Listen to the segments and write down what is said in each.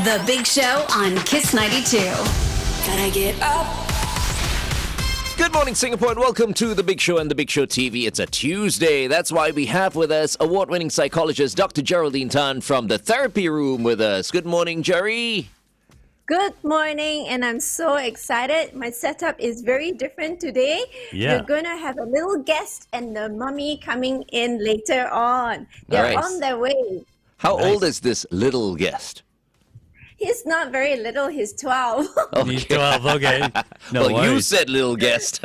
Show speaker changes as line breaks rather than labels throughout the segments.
The Big Show on Kiss 92. Gotta get up.
Good morning, Singapore, and welcome to The Big Show and The Big Show TV. It's a Tuesday. That's why we have with us award-winning psychologist Dr. Geraldine Tan from the therapy room with us. Good morning, Jerry.
Good morning, and I'm so excited. My setup is very different today.
Yeah.
We're going to have a little guest and the mummy coming in later on. They're
Nice.
on their way.
How old is this little guest?
He's not very little. He's 12.
He's 12, okay. No
Well, you
worries.
said little guest.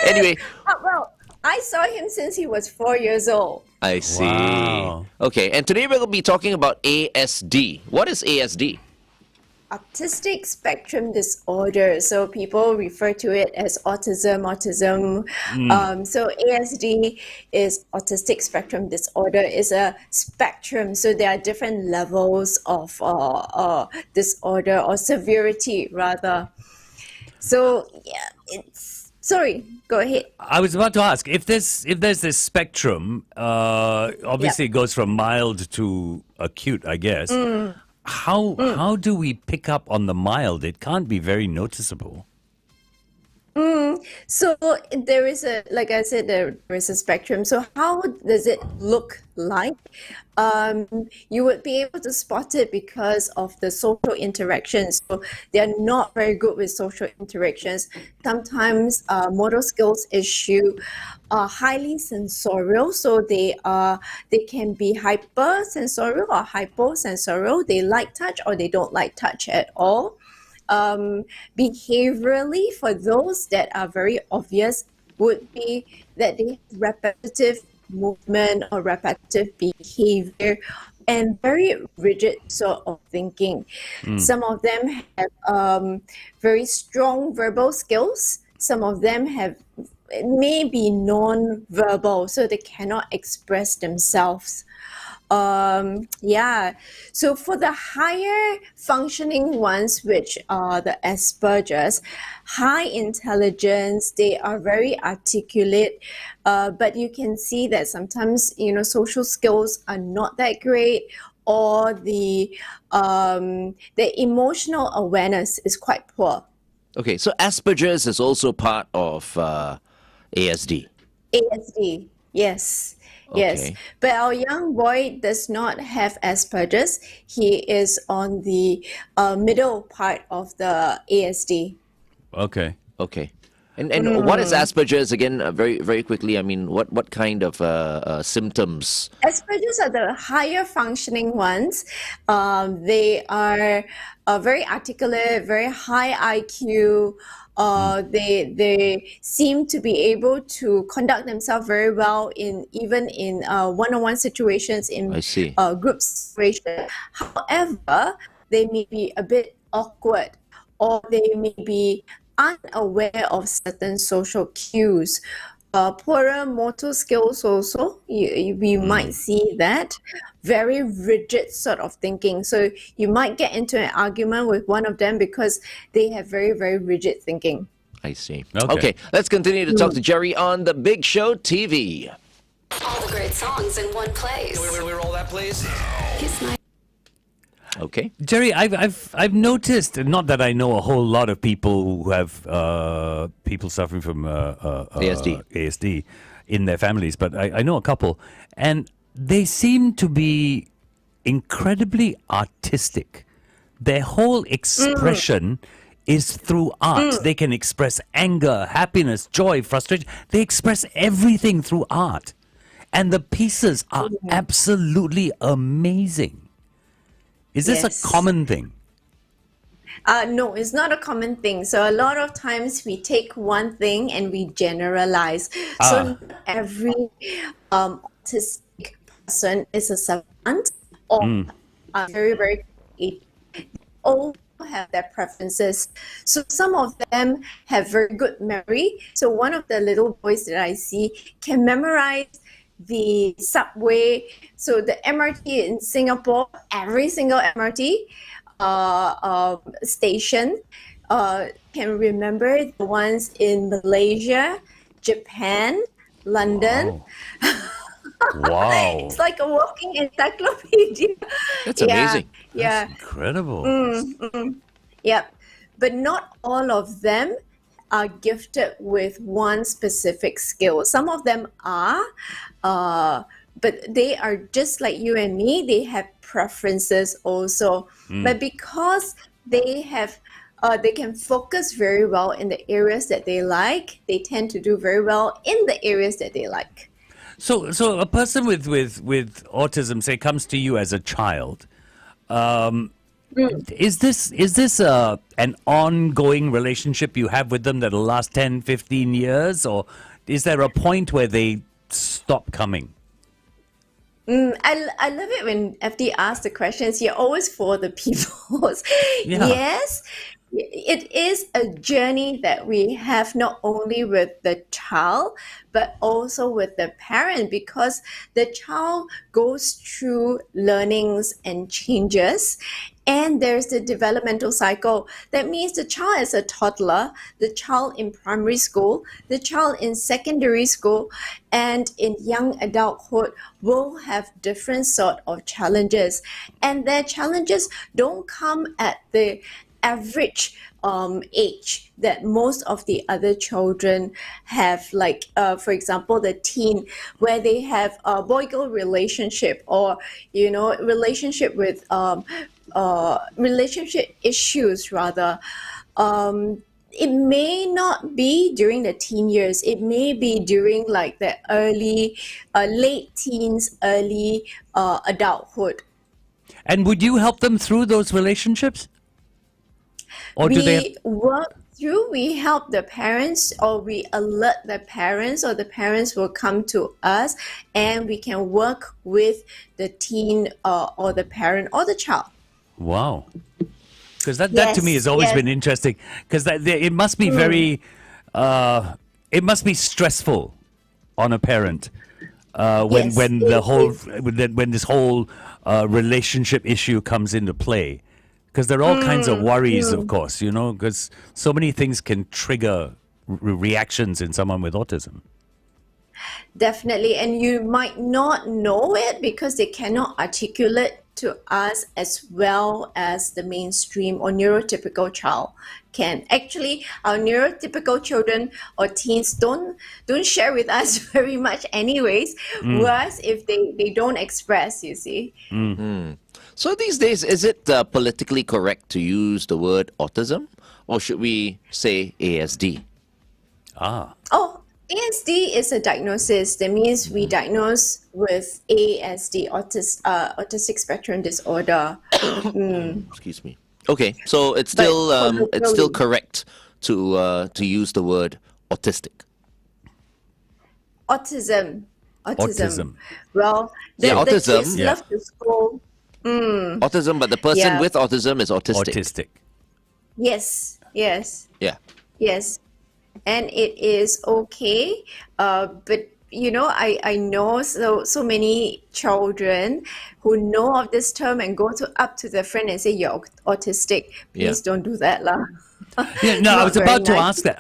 Anyway,
Well, I saw him since he was 4 years old.
I see.
Wow.
Okay, and today we're going to be talking about ASD. What is ASD?
Autistic spectrum disorder. So people refer to it as autism. So ASD is autistic spectrum disorder. It's a spectrum. So there are different levels of disorder or severity rather. So yeah, sorry, go ahead.
I was about to ask, if there's this spectrum, obviously it goes from mild to acute, I guess. How do we pick up on the mild? It can't be very noticeable.
So there is like I said, there is a spectrum. So how does it look like? You would be able to spot it because of the social interactions. So they're not very good with social interactions. Sometimes motor skills issue are highly sensorial. So they can be hypersensorial or hyposensorial. They like touch or they don't like touch at all. Behaviorally, for those that are very obvious, would be that they have repetitive movement or repetitive behavior and very rigid sort of thinking. Some of them have very strong verbal skills. Some of them have maybe non-verbal, so they cannot express themselves. So for the higher functioning ones, which are the Asperger's, high intelligence, they are very articulate, but you can see that sometimes, social skills are not that great, or the emotional awareness is quite poor.
Okay, so Asperger's is also part of ASD.
ASD, yes. Yes,
Okay.
but our young boy does not have Asperger's. He is on the middle part of the ASD.
Okay.
Okay. And what is Asperger's again? Very very quickly. I mean, what kind of symptoms?
Asperger's are the higher functioning ones. They are very articulate, very high IQ. They seem to be able to conduct themselves very well even in one-on-one situations, in
I see.
group situations. However, they may be a bit awkward, or they may be unaware of certain social cues. Poorer motor skills also, we might see that. Very rigid sort of thinking. So you might get into an argument with one of them because they have very, very rigid thinking.
I see.
Okay.
Okay, let's continue to talk to Jerry on The Big Show TV.
All the great songs in one place.
Can we roll that, please?
Kiss 92.
Okay.
Jerry, I've noticed, not that I know a whole lot of people who have people suffering from ASD in their families, but I know a couple, and they seem to be incredibly artistic. Their whole expression is through art. They can express anger, happiness, joy, frustration. They express everything through art. And the pieces are absolutely amazing. Is this
Yes.
a common thing?
No, it's not a common thing. So a lot of times we take one thing and we generalize. So not every autistic person is a savant or very, very creative. They all have their preferences. So some of them have very good memory. So one of the little boys that I see can memorize the subway. So the MRT in Singapore, every single MRT station, can remember the ones in Malaysia, Japan, London.
Wow. Wow.
It's like a walking encyclopedia.
That's amazing.
Yeah.
Incredible.
Yep. But not all of them are gifted with one specific skill. Some of them are, but they are just like you and me. They have preferences also. But because they have, they can focus very well in the areas that they like, they tend to do very well in the areas that they like.
So a person with autism, say, comes to you as a child. Is this an ongoing relationship you have with them that'll last 10, 15 years? Or is there a point where they stop coming?
I love it when FD asks the questions. You're always for the people.
Yeah.
Yes, it is a journey that we have not only with the child, but also with the parent, because the child goes through learnings and changes. And there's the developmental cycle. That means the child is a toddler, the child in primary school, the child in secondary school, and in young adulthood will have different sort of challenges. And their challenges don't come at the average age that most of the other children have, like for example the teen, where they have a boy-girl relationship, or relationship with relationship issues rather. It may not be during the teen years. It may be during like the early late teens, early adulthood.
And would you help them through those relationships? Or do they
work through, we help the parents, or we alert the parents, or the parents will come to us, and we can work with the teen or the parent or the child.
Wow. Because that to me has always been interesting, because it must be very, it must be stressful on a parent when this whole relationship issue comes into play. Because there are all kinds of worries, of course, because so many things can trigger reactions in someone with autism.
Definitely. And you might not know it because they cannot articulate to us as well as the mainstream or neurotypical child can. Actually, our neurotypical children or teens don't share with us very much anyways, whereas if they don't express, you see.
So these days, is it politically correct to use the word autism, or should we say ASD?
Oh, ASD is a diagnosis. That means we diagnose with ASD, autistic spectrum disorder.
Excuse me. Okay, so it's still correct to use the word autistic.
Autism. Well,
autism.
The kids love to school.
Autism, but the person with autism is autistic.
Yes.
Yeah.
Yes. And it is okay. But I know so many children who know of this term and go up to their friend and say, "You're autistic." Please don't do that, lah.
Yeah, no, I was about to ask that.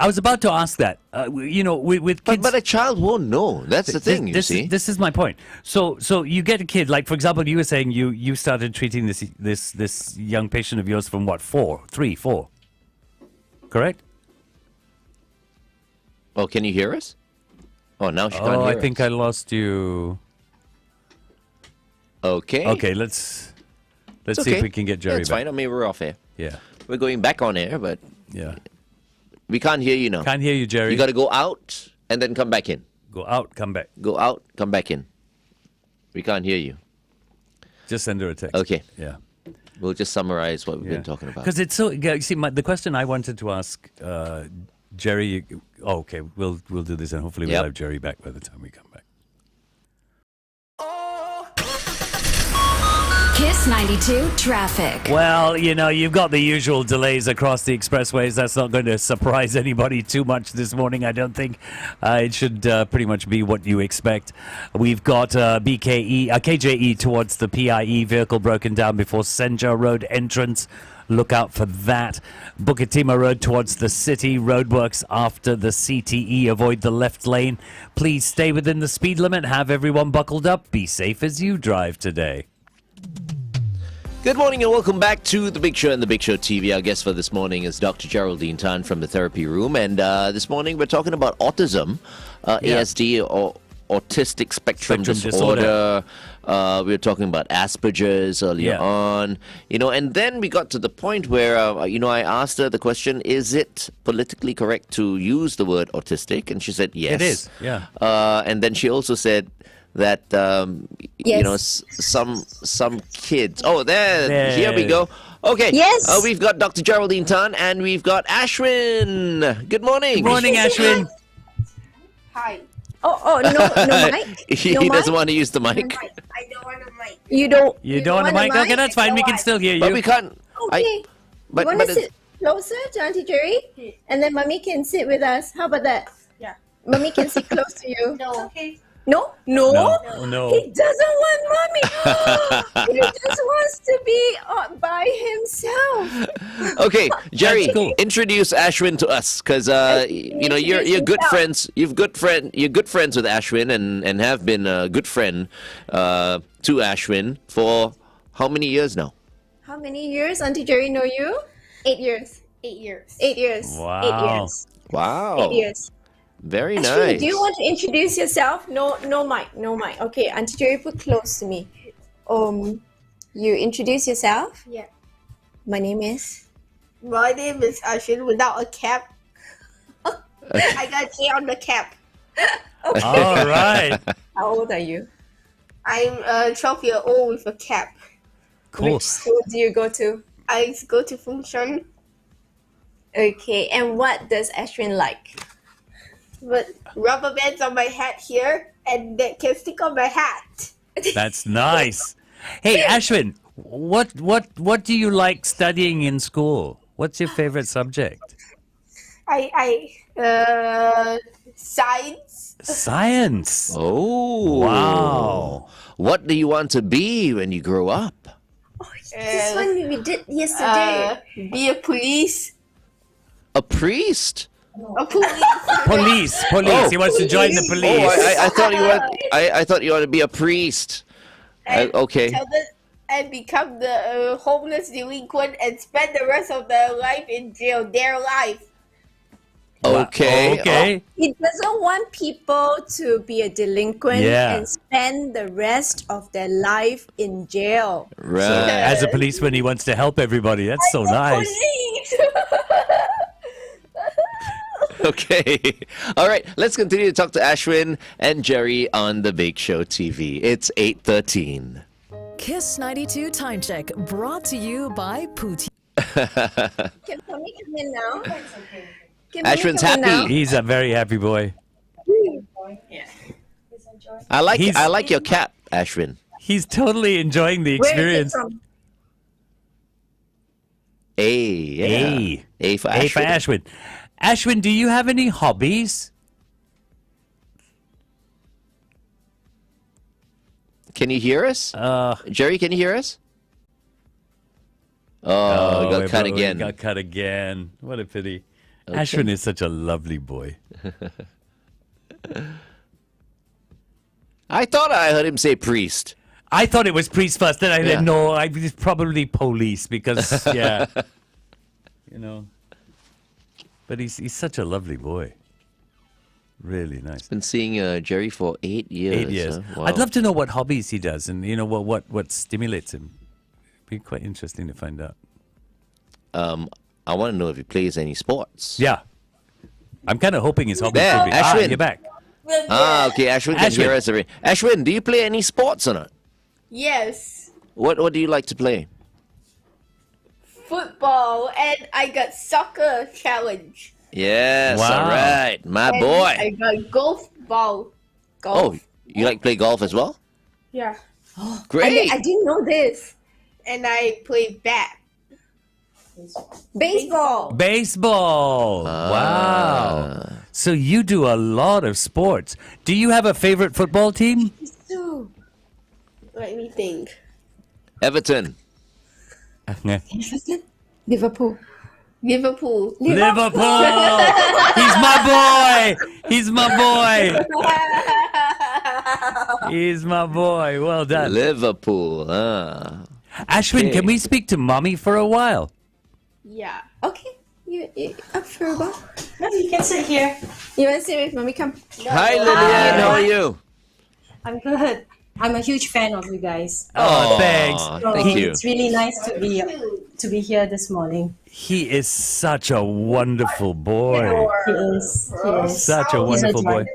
With kids,
but a child won't know. That's the thing. You see,
this is my point. So you get a kid, like for example, you were saying you started treating this young patient of yours from what, 3, 4, correct?
Oh, can you hear us? Oh, now she can't hear
I think I lost you.
Okay.
Okay, let's see if we can get Jerry back.
It's fine. I mean, we're off air.
Yeah.
We're going back on air, but we can't hear you now.
Can't hear you, Jerry.
You got to go out and then come back in.
Go out, come back.
Go out, come back in. We can't hear you.
Just send her a text.
Okay.
Yeah.
We'll just summarize what we've been talking about.
Because it's so. You see, the question I wanted to ask Jerry. Okay, we'll do this, and hopefully we'll have Jerry back by the time we come back.
Kiss 92 traffic.
Well, you've got the usual delays across the expressways. That's not going to surprise anybody too much this morning, I don't think. It should pretty much be what you expect. We've got KJE towards the PIE vehicle broken down before Senja Road entrance. look out for that. Bukit Timah Road towards the city. Roadworks after the CTE. Avoid the left lane. Please stay within the speed limit. Have everyone buckled up. Be safe as you drive today.
Good morning and welcome back to The Big Show and The Big Show TV. Our guest for this morning is Dr. Geraldine Tan from the Therapy Room. And this morning we're talking about autism, ASD or Autistic Spectrum Disorder. We were talking about Asperger's earlier on. And then we got to the point where, I asked her the question, is it politically correct to use the word autistic? And she said yes.
It is, yeah.
And then she also said that some kids. Oh, here we go. Okay.
Yes.
We've got Dr. Geraldine Tan and we've got Ashwin. Good morning.
Good morning, Ashwin.
Hi. Oh, no mic.
He doesn't want to use the mic.
I don't want a mic. You don't
want a mic? Okay, that's fine. We can still hear you.
But we can't.
Okay.
But
you want to sit closer to Auntie Gerry? And then Mommy can sit with us. How about that? Yeah. Mommy can sit close to you.
No. Okay.
No?
No.
He doesn't want Mommy. He just wants to be by himself.
Okay, Gerry,
Cool.
introduce Ashwin to us, because you're good friends. You're good friends with Ashwin, and have been a good friend to Ashwin for how many years now?
How many years Auntie Gerry know you? 8 years.
8 years.
8 years.
Wow.
8 years.
Wow.
8 years.
Very
Ashwin,
nice.
do you want to introduce yourself? No mic. Okay, Auntie Gerry, put close to me. You introduce yourself?
Yeah.
My name is?
My name is Ashwin without a cap. I got J on the cap.
All right.
How old are you?
I'm 12 years old with a cap.
Cool.
Which school do you go to?
I go to function,
Okay, and what does Ashwin like?
but rubber bands on my hat here, and that can stick on my hat.
That's nice. Hey, Ashwin, what do you like studying in school? What's your favorite subject?
Science.
Science.
Oh.
Wow.
What do you want to be when you grow up?
This one we did yesterday.
Be a police.
A priest?
A police.
Police.
Oh.
He wants to join the police.
Oh, I thought you want to be a priest. Okay.
And become the homeless delinquent and spend the rest of their life in jail. Their life.
Okay.
Okay.
He doesn't want people to be a delinquent and spend the rest of their life in jail.
Right.
As a policeman, he wants to help everybody. That's so nice.
Police.
Okay. All right. Let's continue to talk to Ashwin and Gerry on The Big Show TV. It's 8:13.
Kiss 92 Time Check brought to you by Pootie.
Can Tommy come in now? Can
Ashwin's
Tommy come in
happy.
He's a very happy boy.
I like your cap, Ashwin.
He's totally enjoying the
Where is it
experience.
from?
A for
A for
Ashwin.
Ashwin. Ashwin, do you have any hobbies?
Can you hear us? Gerry, can you hear us? Oh, got cut again.
Got cut again. What a pity. Ashwin is such a lovely boy.
I thought I heard him say priest.
I thought it was priest first, then I said, no, it's probably police because, But he's such a lovely boy. Really nice.
Been seeing Gerry for 8 years.
8 years.
Huh? Wow.
I'd love to know what hobbies he does and, what stimulates him. Be quite interesting to find out.
I want to know if he plays any sports.
Yeah. I'm kind of hoping his hobbies
There,
could be...
Ashwin.
You're back.
Okay, Ashwin can hear us. Ashwin, do you play any sports or not?
Yes.
What do you like to play?
Football, and I got soccer challenge.
Yes,
Wow.
all right. My
And
boy.
I got golf ball.
Oh, you like to play golf as well?
Yeah.
Great.
I didn't know this.
And I play bat.
Baseball.
Baseball. Wow. So you do a lot of sports. Do you have a favorite football team?
So,
Let me think.
Everton.
Liverpool.
Liverpool.
Liverpool! He's my boy! He's my boy! He's my boy. Well done.
Liverpool.
Ashwin,
Okay.
can we speak to mommy for a while?
Yeah.
Okay. You up for a while?
You can sit here.
You want to sit with mommy? Come.
Hi, Lillian. How are you?
I'm good. I'm a huge fan of you guys.
Oh, thanks.
Thank you.
It's really nice to be here this morning.
He is such a wonderful boy.
He is.
Such a wonderful boy.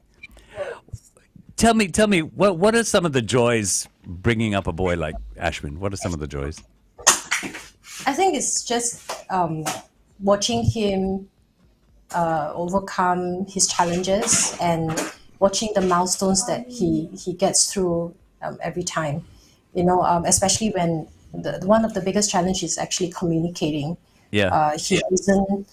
Tell me, what are some of the joys bringing up a boy like Ashwin? What are some of the joys?
I think it's just watching him overcome his challenges and watching the milestones that he gets through every time. You know, especially when one of the biggest challenges is actually communicating.
Yeah.
He isn't.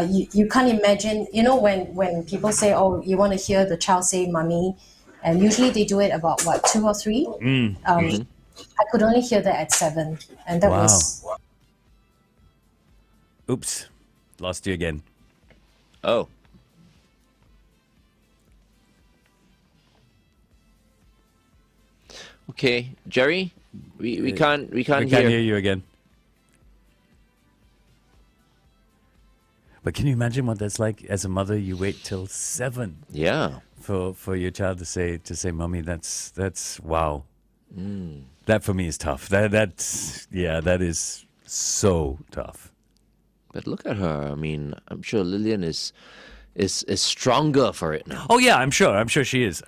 You can't imagine. You know, when people say, "Oh, you want to hear the child say, mommy," and usually they do it about what, 2 or 3. I could only hear that at 7, and that
Wow.
was.
Oops. Lost you again.
Oh. Okay, Jerry, we can't
We can't hear you again. But can you imagine what that's like as a mother? You wait till 7
Yeah.
for your child to say, "Mommy," that's wow. That for me is tough. That is so tough.
But look at her. I mean, I'm sure Lillian is stronger for it now.
Oh yeah, I'm sure she is.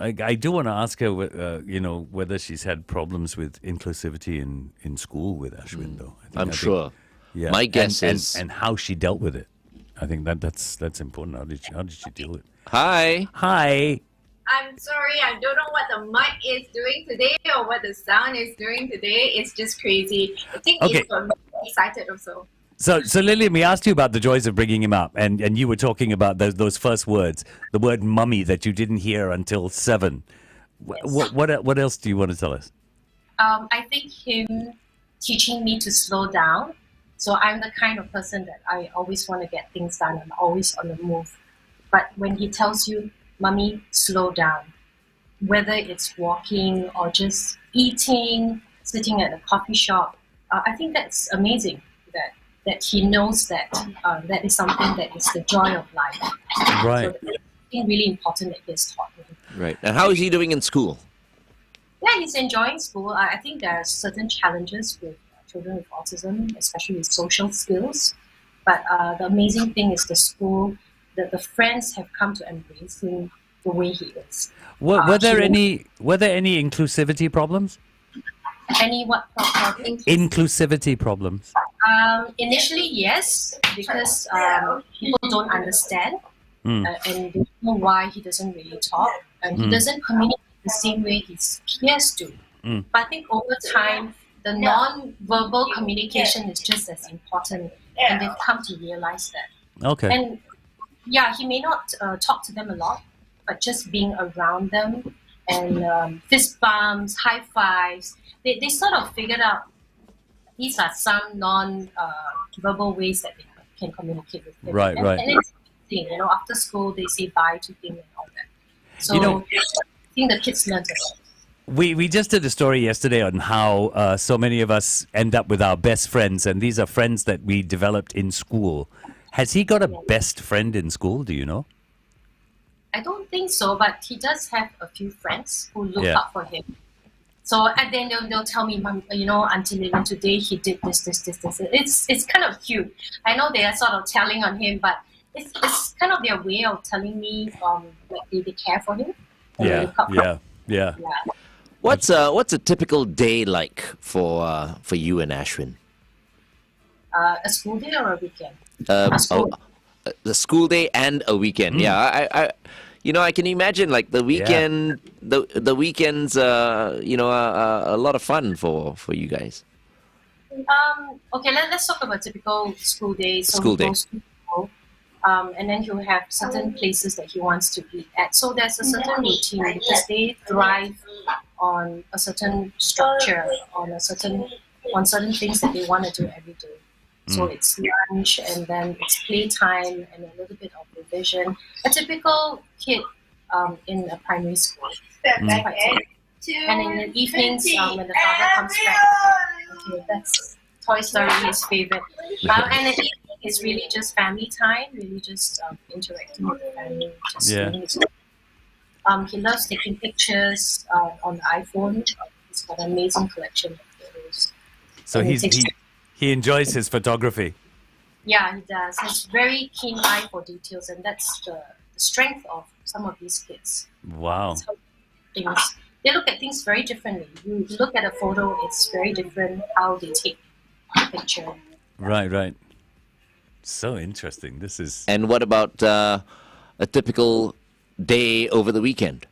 I do want to ask her, whether she's had problems with inclusivity in school with Ashwin, though. I think
sure.
Yeah.
My guess is.
and how she dealt with it. I think that's important. How did she deal with it?
Hi.
Hi.
I'm sorry, I don't know what the mic is doing today or what the sound is doing today. It's just crazy. I think
Okay.
it's got me excited also.
So Lillian, we asked you about the joys of bringing him up, and you were talking about those first words, the word "mummy" that you didn't hear until 7. What else do you want to tell us?
I think him teaching me to slow down. So I'm the kind of person that I always want to get things done. I'm always on the move. But when he tells you, "Mommy, slow down," whether it's walking or just eating, sitting at a coffee shop, I think that's amazing that he knows that that is something that is the joy of life.
Right.
So it's something really important that he has taught me.
Right. And how is he doing in school?
Yeah, he's enjoying school. I think there are certain challenges with children with autism, especially with social skills. But the amazing thing is the school, the friends have come to embrace him the way he is.
Were there any inclusivity problems?
Any what problem?
Inclusivity problems.
Initially, yes, because people don't understand and they don't know why he doesn't really talk and he doesn't communicate the same way his peers do. But I think over time, the non-verbal communication is just as important, and they've come to realize that.
Okay.
And yeah, he may not talk to them a lot, but just being around them and fist bumps, high fives, they sort of figured out these are some non-verbal ways that they can communicate with him.
Right.
And it's interesting, after school they say bye to him and all that. So I think the kids learn a lot.
We just did a story yesterday on how so many of us end up with our best friends, and these are friends that we developed in school. Has he got a best friend in school? Do you know?
I don't think so, but he does have a few friends who look out for him. So and then they'll tell me, "Mom, Auntie Lillian, today he did this. It's kind of cute. I know they are sort of telling on him, but it's kind of their way of telling me like they care for him.
Yeah.
What's a typical day like for you and Ashwin?
A school day or a weekend?
The school day and a weekend. Yeah, I can imagine like the weekend. The weekends, are a lot of fun for you guys.
Okay, let's talk about typical school day. So
School
he
day.
goes to school, and then he'll have certain places that he wants to eat at. So there's a certain routine because they thrive on a certain structure, on certain things that they want to do every day. So it's lunch and then it's playtime and a little bit of revision. A typical kid in a primary school. It's quite typical. And in the evenings, when the father comes back, okay, that's Toy Story, his favorite. And the evening is really just family time, really just interacting with the family, just doing his he loves taking pictures on the iPhone. He's got an amazing collection of photos.
So he enjoys his photography.
Yeah, he does. He has very keen eye for details, and that's the strength of some of these kids.
Wow.
They look at things very differently. You look at a photo, it's very different how they take the picture.
Right. So interesting. This is.
And what about a typical day over the weekend?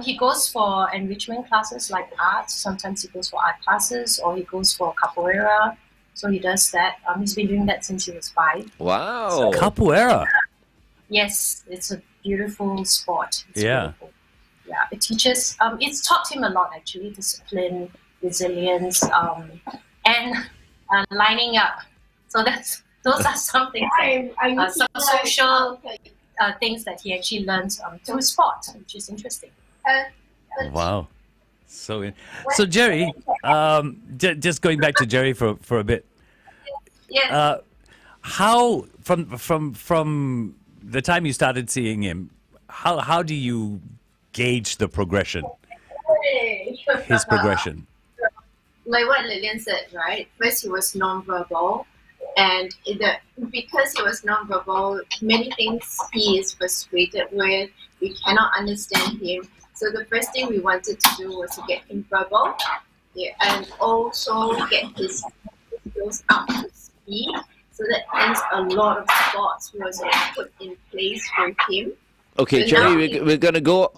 He goes for enrichment classes like art. Sometimes he goes for art classes, or he goes for capoeira. So he does that. He's been doing that since he was 5.
Wow.
So,
Capoeira.
Yes, it's a beautiful sport. It's
yeah.
Beautiful. Yeah, it teaches. It's taught him a lot actually: discipline, resilience, and lining up. So those are some things. Some social things that he actually learns through sport, which is interesting.
Wow. So Gerry, just going back to Gerry for a bit.
Yes.
How from the time you started seeing him, how do you gauge the progression? His progression.
Like what Lillian said, right? First he was non-verbal, and because he was non-verbal, many things he is frustrated with. We cannot understand him. So the first thing we wanted to do was to get him verbal, and also get his skills up to speed. So that means a lot of thoughts was put in place for him.
Okay,
So
Gerry, we're gonna go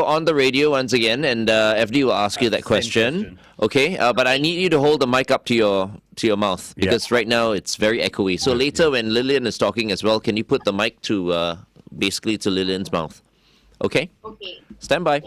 on the radio once again, and FD will ask you that question. Okay, but I need you to hold the mic up to your mouth because right now it's very echoey. So later when Lillian is talking as well, can you put the mic to basically to Lillian's mouth? Okay.
Okay.
Stand by.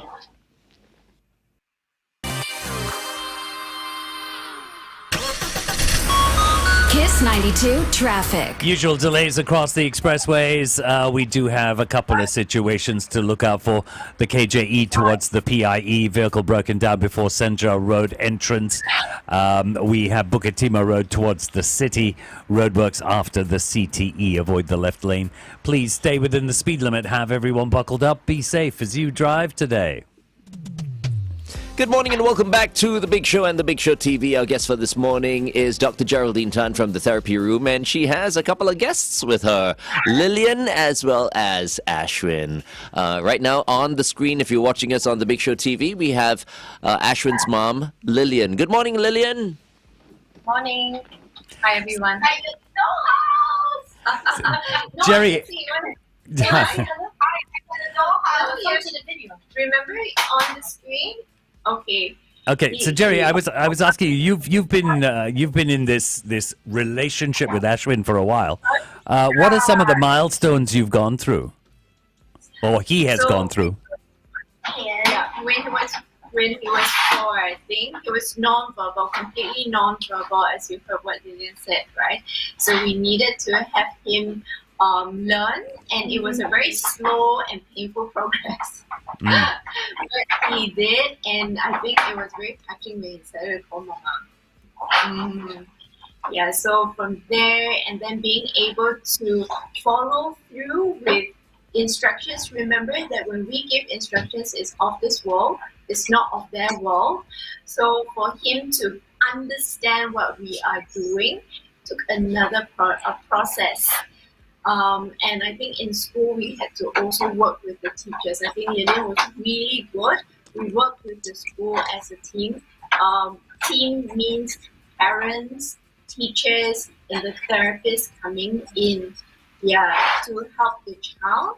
Kiss 92 traffic.
Usual delays across the expressways. We do have a couple of situations to look out for. The KJE towards the PIE, vehicle broken down before Senja Road entrance. We have Bukit Timah Road towards the city. Roadworks after the CTE. Avoid the left lane. Please stay within the speed limit. Have everyone buckled up. Be safe as you drive today.
Good morning and welcome back to The Big Show and The Big Show TV. Our guest for this morning is Dr. Geraldine Tan from the Therapy Room, and she has a couple of guests with her, Lillian as well as Ashwin. Right now on the screen, if you're watching us on The Big Show TV, we have Ashwin's mom, Lillian. Good morning, Lillian.
Morning. Hi, everyone.
Gerry.
Remember on the screen? Okay.
Okay, so Gerry, I was asking you. You've been in this relationship with Ashwin for a while. What are some of the milestones you've gone through, or he has gone through?
Yeah, when he was 4, I think it was non-verbal, completely non-verbal, as you heard what Lillian said, right? So we needed to have him learn, and it was a very slow and painful progress. But he did, and I think it was very touching when he started to call Mama. Yeah, so from there, and then being able to follow through with instructions. Remember that when we give instructions, it's of this world, it's not of their world. So for him to understand what we are doing took another process. And I think in school we had to also work with the teachers. I think Lillian was really good. We worked with the school as a team. Team means parents, teachers, and the therapists coming in, to help the child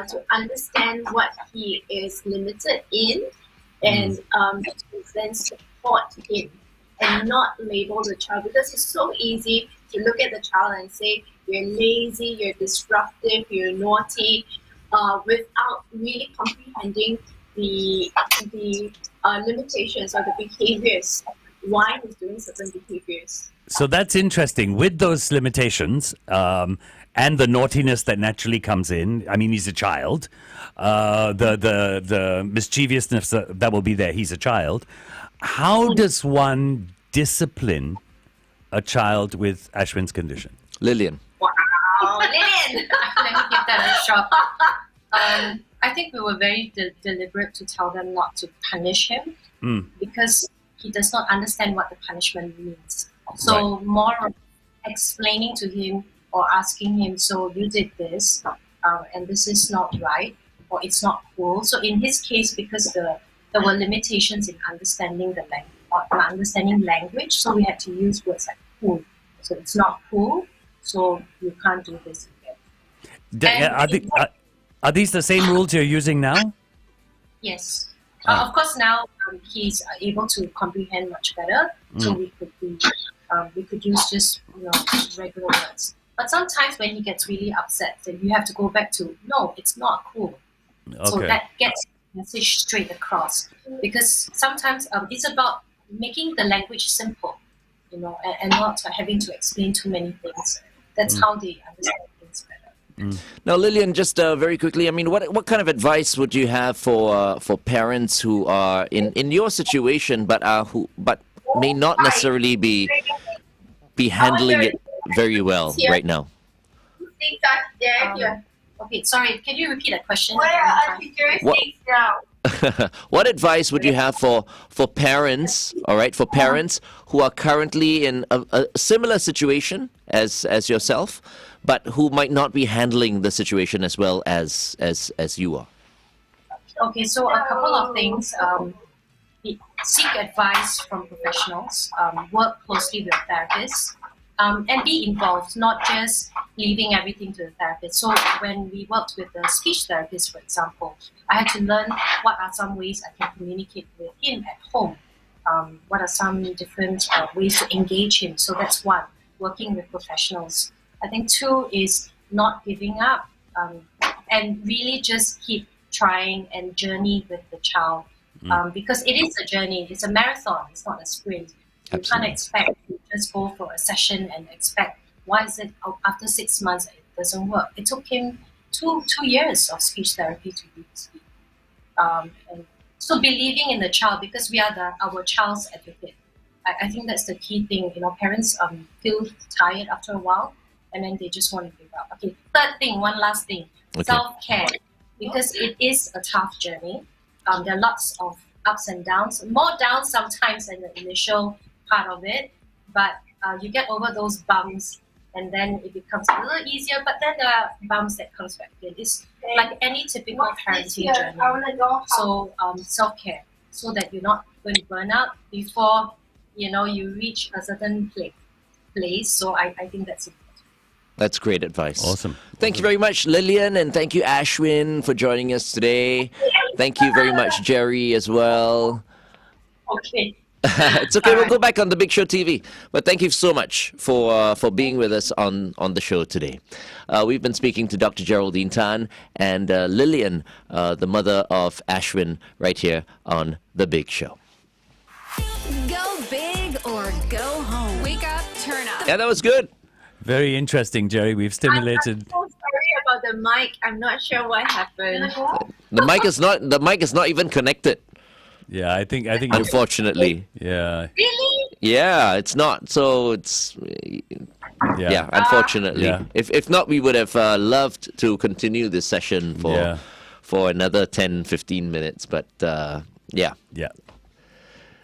to understand what he is limited in, and to then support him and not label the child, because it's so easy to look at the child and say, you're lazy, you're disruptive, you're naughty, without really comprehending the limitations or the behaviors
why he's doing certain behaviors.
So that's interesting. With those limitations and the naughtiness that naturally comes in, I mean, he's a child. The mischievousness that will be there, he's a child. How does one discipline a child with Ashwin's condition?
Lillian.
Wow, Lillian! Let me give that a shot. I think we were very deliberate to tell them not to punish him because he does not understand what the punishment means. So more of explaining to him or asking him, so you did this and this is not right or it's not cool. So in his case, because there were limitations in understanding language, so we had to use words like cool. So it's not cool, so you can't do this again.
Are these the same rules you're using now?
Yes. Of course, now he's able to comprehend much better, so we could use just regular words. But sometimes when he gets really upset, then you have to go back to no, it's not cool.
Okay.
So that gets the message straight across. Because sometimes it's about making the language simple, and not having to explain too many things. That's how they understand things better.
Now, Lillian, just very quickly, I mean, what kind of advice would you have for parents who are in your situation, but may not necessarily be handling it very well right now?
Okay, sorry. Can you repeat that question?
What advice would you have for parents? All right, for parents who are currently in a similar situation as yourself, but who might not be handling the situation as well as you are.
Okay, so a couple of things. Seek advice from professionals. Work closely with therapists. And be involved, not just leaving everything to the therapist. So when we worked with the speech therapist, for example, I had to learn what are some ways I can communicate with him at home. What are some different ways to engage him? So that's one, working with professionals. I think two is not giving up and really just keep trying and journey with the child. Because it is a journey, it's a marathon, it's not a sprint. You can't expect to just go for a session and expect, why is it after 6 months it doesn't work? It took him two years of speech therapy to really speak. And so believing in the child, because we are our child's advocate. I think that's the key thing. Parents feel tired after a while and then they just want to give up. Okay, third thing, one last thing, self-care. Because it is a tough journey. There are lots of ups and downs, more downs sometimes than the initial part of it, but you get over those bumps and then it becomes a little easier, but then there are bumps that comes back again. It's like any typical parenting journey. So self-care, so that you're not going to burn out before you reach a certain place. So I think that's important.
That's great advice.
Awesome.
Thank you very much, Lillian, and thank you, Ashwin, for joining us today. Thank you very much, Gerry, as well.
Okay.
It's okay. We'll go back on the Big Show TV. But thank you so much for being with us on the show today. We've been speaking to Dr. Geraldine Tan and Lillian, the mother of Ashwin, right here on the Big Show.
Go big or go home. Wake up, turn up.
Yeah, that was good.
Very interesting, Jerry. We've stimulated.
I'm so sorry about the mic. I'm not sure what happened.
The mic is not even connected.
Yeah, I think.
Unfortunately.
Yeah.
Really?
Yeah, it's not. So it's. Yeah, unfortunately.
Yeah.
If not, we would have loved to continue this session for another 10, 15 minutes. But yeah.
Yeah.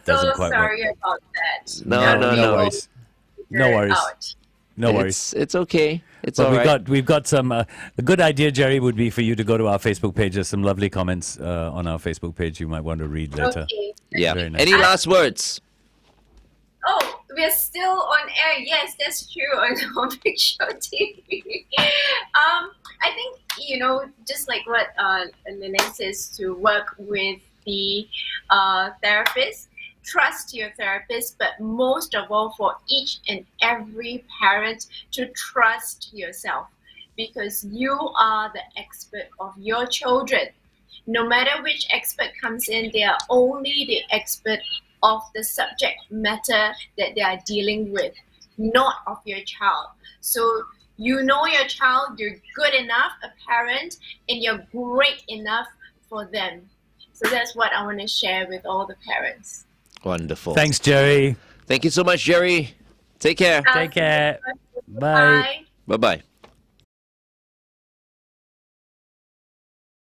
So sorry about that.
No
worries. No worries. No worries.
It's okay. It's
But
all right.
we've got some. A good idea, Jerry, would be for you to go to our Facebook page. There's some lovely comments on our Facebook page you might want to read later.
Okay.
Yeah.
Very nice.
Any last words?
Oh, we're still on air. Yes, that's true on Big Show TV. I think, just like what Lillian says, to work with the therapist. Trust your therapist, but most of all, for each and every parent to trust yourself, because you are the expert of your children. No matter which expert comes in, they are only the expert of the subject matter that they are dealing with, not of your child. So you know your child, you're good enough a parent, and you're great enough for them. So that's what I want to share with all the parents.
Wonderful.
Thanks, Gerry.
Thank you so much, Gerry. Take care.
Take care. Bye.
Bye-bye.